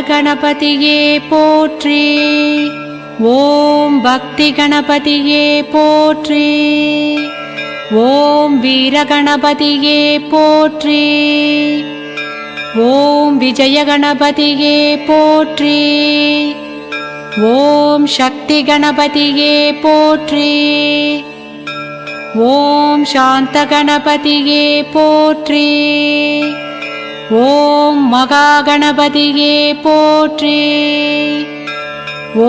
கணபதியே போற்றி. ஓம் பக்தி கணபதியே போற்றி. ஓம் வீர கணபதியே போற்றி. ஓம் விஜய கணபதியே போற்றி. ஓம் சக்தி கணபதியே போற்றி. ஓம் சாந்த கணபதியே போற்றி. ஓம் மகா கணபதியே போற்றி.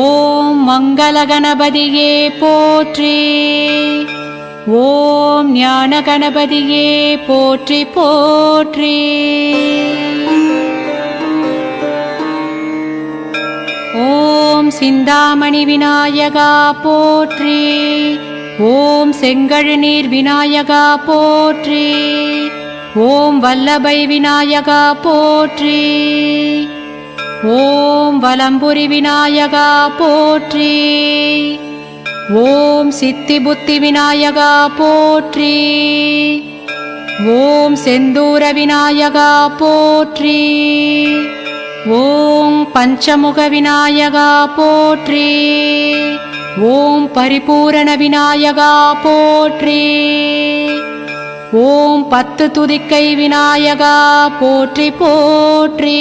ஓம் மங்கள கணபதியே போற்றி. ஓம் ஞான கணபதியே போற்றி போற்றி. ஓம் சிந்தாமணி விநாயகா போற்றி. ஓம் செங்கழுநீர் விநாயகா போற்றி. ஓம் வல்லபை விநாயகா போற்றி. ஓம் வலம்புரி விநாயகா போற்றி. ஓம் சித்தி புத்தி விநாயகா போற்றி. ஓம் செந்தூர விநாயகா போற்றி. ஓம் பஞ்சமுக விநாயகா போற்றி. ஓம் பரிபூரண விநாயகா போற்றி. ஓம் பத்து துதிக்கை விநாயகா போற்றி போற்றி.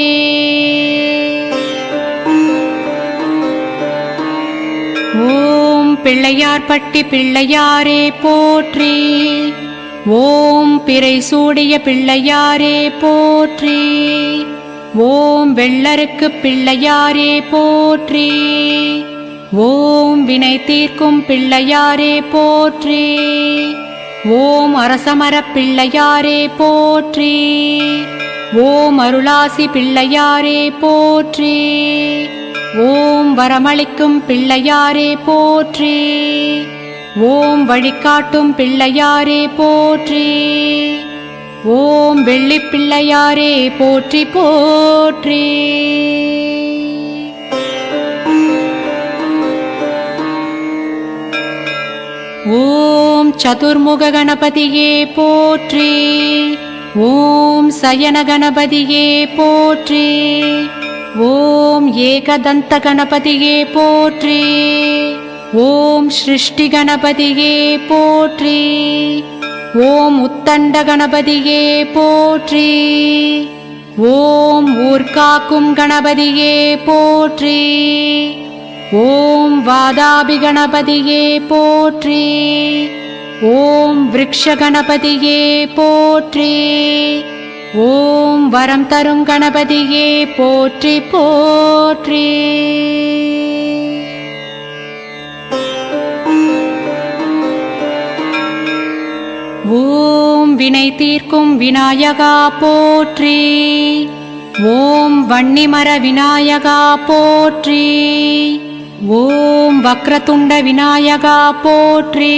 ஓம் பிள்ளையார்பட்டி பிள்ளையாரே போற்றி. ஓம் பிறை சூடிய பிள்ளையாரே போற்றி. ஓம் வெள்ளருக்கு பிள்ளையாரே போற்றி. ஓம் வினை தீர்க்கும் பிள்ளையாரே போற்றி. ஓம் அரசமரப் பிள்ளையாரே போற்றி. ஓம் அருளாசி பிள்ளையாரே போற்றி. ஓம் வரமளிக்கும் பிள்ளையாரே போற்றி. ஓம் வழிகாட்டும் பிள்ளையாரே போற்றி. ஓம் வெள்ளி பிள்ளையாரே போற்றி போற்றி. ஓம் சதுர்முக கணபதியே போற்றி. ஓம் சயன கணபதியே போற்றி. ஓம் ஏகதந்த கணபதியே போற்றி. ஓம் சிருஷ்டி கணபதியே போற்றி. ஓம் உத்தண்ட கணபதியே போற்றி. ஓம் ஊர்காக்கும் கணபதியே போற்றி. ஓம் வாதாபி கணபதியே போற்றி. ஓம் விருக்ஷ கணபதியே போற்றி. ஓம் வரம் தரும் கணபதியே போற்றி போற்றி. ஓம் வினை தீர்க்கும் விநாயகா போற்றி. ஓம் வன்னிமர விநாயகா போற்றி. ஓம் வக்ரதுண்ட விநாயகா போற்றி.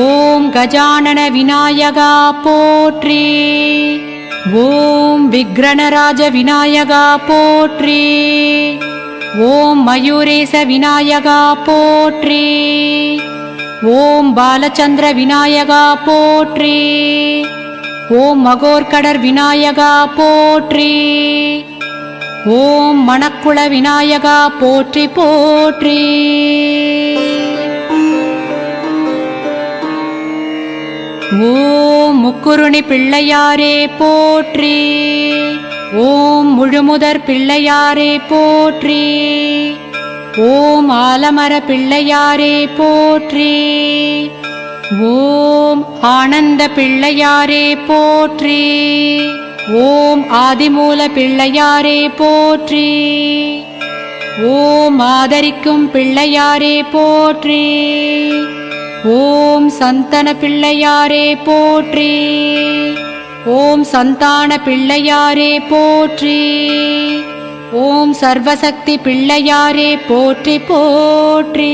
ஓம் கஜானன விநாயகா போற்றி. ஓம் விக்ரணராஜ விநாயகா போற்றி. ஓம் மயூரேச விநாயகா போற்றி. ஓம் பாலச்சந்திர விநாயகா போற்றி. ஓம் மகோர்கடர் விநாயகா போற்றி. ஓம் மணக்குள விநாயகா போற்றி போற்றி. ஓம் முக்குருணி பிள்ளையாரே போற்றி. ஓம் முழுமுதற் பிள்ளையாரே போற்றி. ஓம் ஆலமர பிள்ளையாரே போற்றி. ஓம் ஆனந்த பிள்ளையாரே போற்றி. ஓம் ஆதிமூல பிள்ளையாரே போற்றி. ஓம் ஆதரிக்கும் பிள்ளையாரே போற்றி. ஓம் சந்தன பிள்ளையாரே போற்றி. ஓம் சந்தான பிள்ளையாரே போற்றி. ஓம் சர்வசக்தி பிள்ளையாரே போற்றி போற்றி.